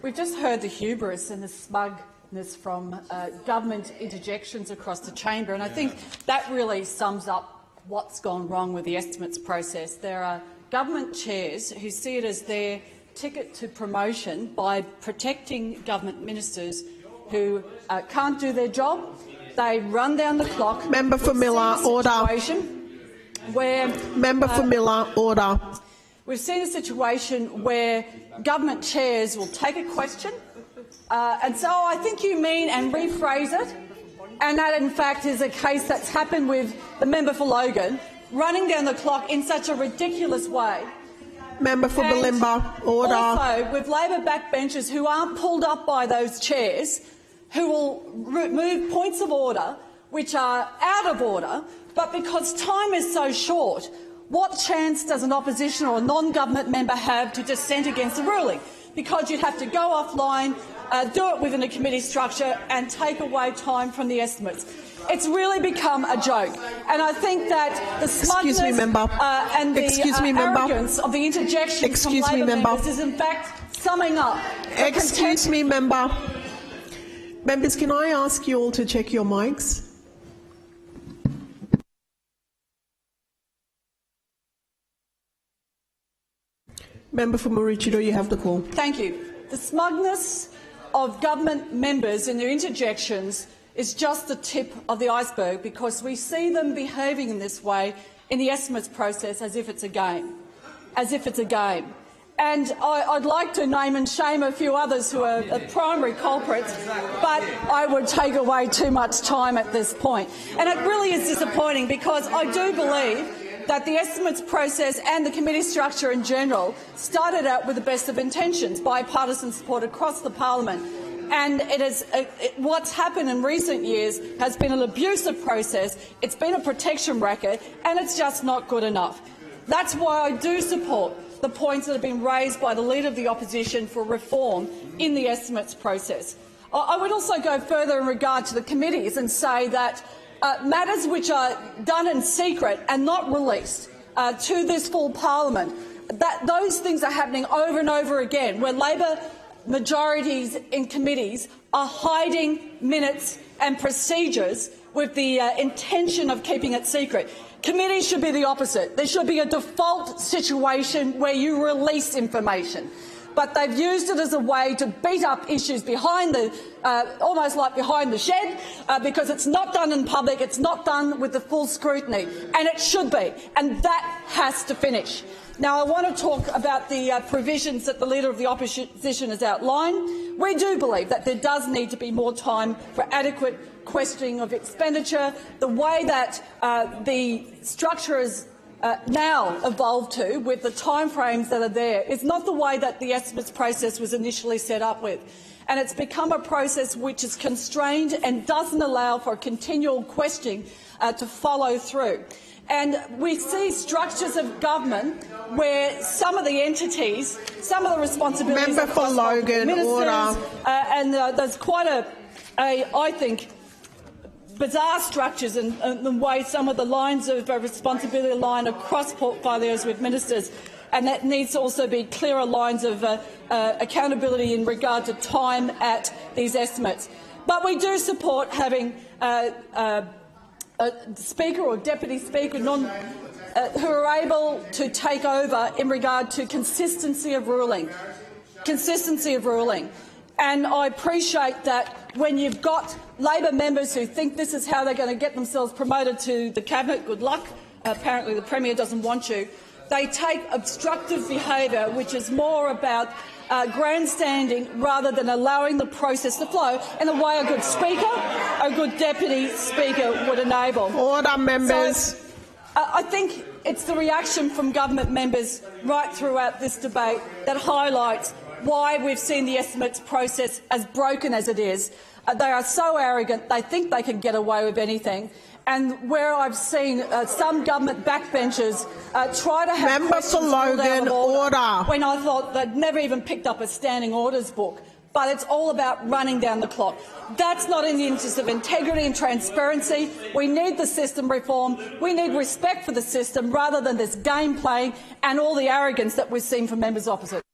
We've just heard the hubris and the smugness from government interjections across the chamber, and I think that really sums up what's gone wrong with the estimates process. There are government chairs who see it as their ticket to promotion by protecting government ministers who can't do their job. They run down the clock. Member for Miller, order. Member for Miller, order. We've seen a situation where government chairs will take a question, and so I think you mean and rephrase it, and that in fact is a case that's happened with the member for Logan, running down the clock in such a ridiculous way. Member for Bulimba, order. Also, with Labor backbenchers who aren't pulled up by those chairs, who will move points of order which are out of order, but because time is so short, what chance does an opposition or a non-government member have to dissent against the ruling? Because you'd have to go offline, do it within a committee structure and take away time from the estimates. It's really become a joke, and I think that the smugness and the arrogance of the interjections from Labor members is in fact summing up. Excuse me, member. Members, can I ask you all to check your mics? Member for Maroochydore, you have the call. Thank you. The smugness of government members in their interjections is just the tip of the iceberg, because we see them behaving in this way in the estimates process as if it's a game. And I'd like to name and shame a few others who are the primary culprits, but I would take away too much time at this point. And it really is disappointing, because I do believe that the estimates process and the committee structure in general started out with the best of intentions, bipartisan support across the parliament. And what's happened in recent years has been an abusive process, it's been a protection racket, and it's just not good enough. That's why I do support the points that have been raised by the Leader of the Opposition for reform in the estimates process. I would also go further in regard to the committees and say that matters which are done in secret and not released to this full parliament, that those things are happening over and over again, where Labor majorities in committees are hiding minutes and procedures with the intention of keeping it secret. Committees should be the opposite. There should be a default situation where you release information. But they've used it as a way to beat up issues behind the, almost like behind the shed, because it's not done in public, it's not done with the full scrutiny, and it should be, and that has to finish. Now, I want to talk about the provisions that the Leader of the Opposition has outlined. We do believe that there does need to be more time for adequate questioning of expenditure. The way that the structure is now evolved to, with the timeframes that are there, is not the way that the estimates process was initially set up with. And it's become a process which is constrained and doesn't allow for continual questioning to follow through. And we see structures of government where some of the entities, some of the responsibilities Member for Logan, ministers, order. And there's quite I think, bizarre structures and the way some of the lines of responsibility line across portfolios with ministers, and that needs to also be clearer lines of accountability in regard to time at these estimates. But we do support having a Speaker or Deputy Speaker who are able to take over in regard to consistency of ruling. And I appreciate that when you've got Labor members who think this is how they're going to get themselves promoted to the Cabinet, good luck. Apparently the Premier doesn't want you. They take obstructive behaviour, which is more about grandstanding rather than allowing the process to flow in the way a good Speaker, a good Deputy Speaker would enable. Order, members. So, I think it's the reaction from government members right throughout this debate that highlights why we've seen the estimates process as broken as it is. They are so arrogant, they think they can get away with anything. And where I've seen some government backbenchers try to have Member for Logan, order. When I thought they'd never even picked up a standing orders book. But it's all about running down the clock. That's not in the interest of integrity and transparency. We need the system reform. We need respect for the system rather than this game playing and all the arrogance that we've seen from members opposite.